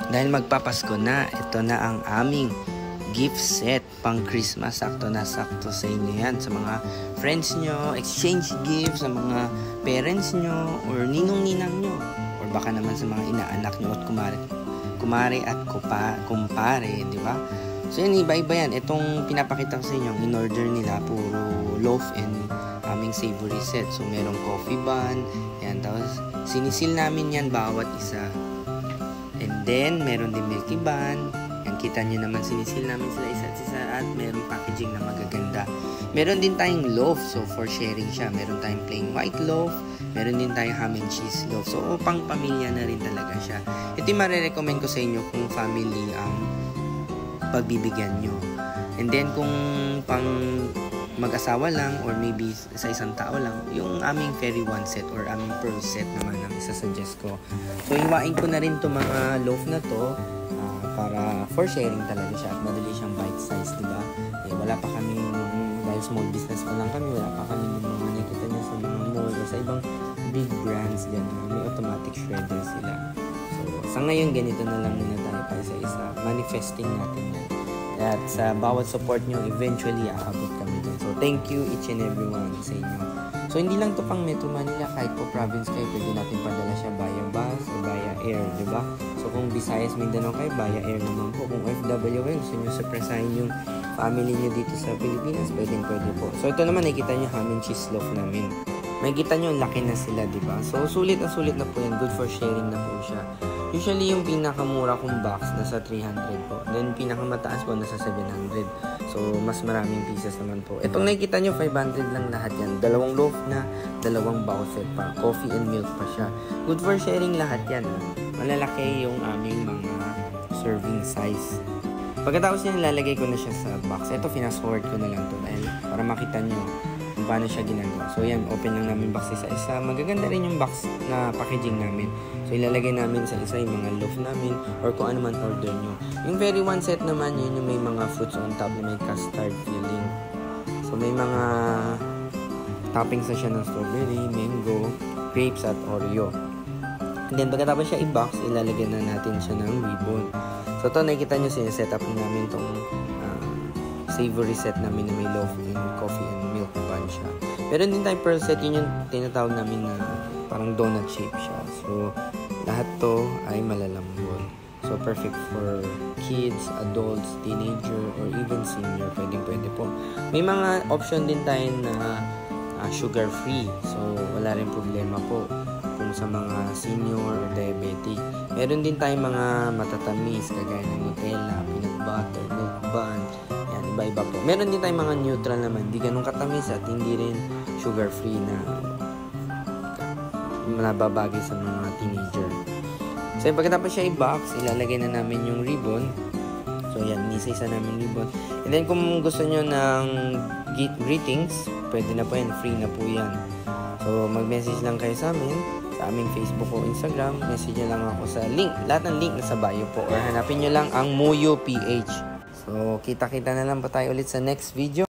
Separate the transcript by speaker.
Speaker 1: Dahil magpapasko na, ito na ang aming gift set pang Christmas. Sakto na sakto sa inyo yan. Sa mga friends nyo, exchange gift sa mga parents nyo, or ninong-ninang nyo. Or baka naman sa mga inaanak nyo at kumare at kumpare, di ba? So yan, iba-iba yan. Itong pinapakita ko sa inyo, in order nila, puro loaf and aming savory set. So merong coffee bun, yan. Tapos sinisil namin yan bawat isa. And then, meron din milky bun. Yan, kita nyo naman, sinisil namin sila isa't isa at meron packaging na magaganda. Meron din tayong loaf, so for sharing siya. Meron tayong plain white loaf. Meron din tayong ham and cheese loaf. So, pang pamilya na rin talaga siya. Ito yung marirecommend ko sa inyo kung family ang pagbibigyan nyo. And then, kung pang mag-asawa lang or maybe sa isang tao lang, yung aming fairy one set or aming pearl set naman ang isasuggest ko. So, hiwain ko na rin to mga loaf na to para for sharing talaga siya at madali siyang bite size, diba? Eh, wala pa kami dahil small business pa lang kami, wala pa kami yung mga nakita niya sa mga mall or sa ibang big brands dyan. May automatic shredder sila. So, sa ngayon, ganito na lang muna tayo pa isa-isa. Manifesting natin yan. At sa bawat support nyo, eventually aabot kami dyan. So, thank you each and every one sa inyo. So, hindi lang to pang Metro Manila. Kahit po province kayo, pwede natin padala siya via bus o via air, diba? So, kung Visayas, Mindanao kayo, via air naman po. Kung OFW kayo, gusto nyo surprisahin yung family nyo dito sa Pilipinas, pwede po. So, ito naman, nakikita nyo ham and cheese loaf namin. Makikita nyo, laki na sila, diba? So, sulit na po yan. Good for sharing na po siya. Usually, yung pinakamura kong box nasa 300 po. Then, pinakamataas po nasa 700. So, mas maraming pieces naman po. Itong nakikita nyo, 500 lang lahat yan. Dalawang loaf na, dalawang bowl set pa. Coffee and milk pa siya. Good for sharing lahat yan. Malalaki yung aming mga serving size. Pagkatapos niya, nilalagay ko na siya sa box. Ito, fast forward ko na lang to dahil para makita nyo kung paano siya ginagawa. So, yan, open lang namin box isa-isa. Magaganda rin yung box na packaging namin. So, ilalagay namin sa isa yung mga loaf namin or kung ano man order nyo. Yung very one set naman, yun yung may mga fruits on top na may custard filling. So, may mga toppings na siya ng strawberry, mango, grapes, at Oreo. And then, pagkatapos siya i-box, ilalagay na natin siya ng ribbon. So, ito, nakikita nyo, sineset up namin itong savory set namin na may loaf and coffee and milk bun siya. Meron din tayong pearl set, yun yung tinatawag namin na parang donut shape siya. So, lahat to ay malalambot. So, perfect for kids, adults, teenager, or even senior. Pwede po. May mga option din tayo na sugar-free. So, wala rin problema po kung sa mga senior or diabetic. Meron din tayong mga matatamis, kagaya ng Nutella, peanut butter, milk bun. Yan, iba-iba po. Meron din tayong mga neutral naman. Di ganun katamis at hindi rin sugar-free na nababagay sa mga teenager. So, pagkatapos siya i-box, ilalagay na namin yung ribbon. So, yan, isa-isa namin ribbon. And then, kung gusto nyo ng greetings, pwede na po yan. Free na po yan. So, mag-message lang kayo sa amin, sa aming Facebook o Instagram. Message nyo lang ako sa link. Lahat ng link nasa bio po. Or hanapin nyo lang ang Muyo PH. So, kita-kita na lang po tayo ulit sa next video.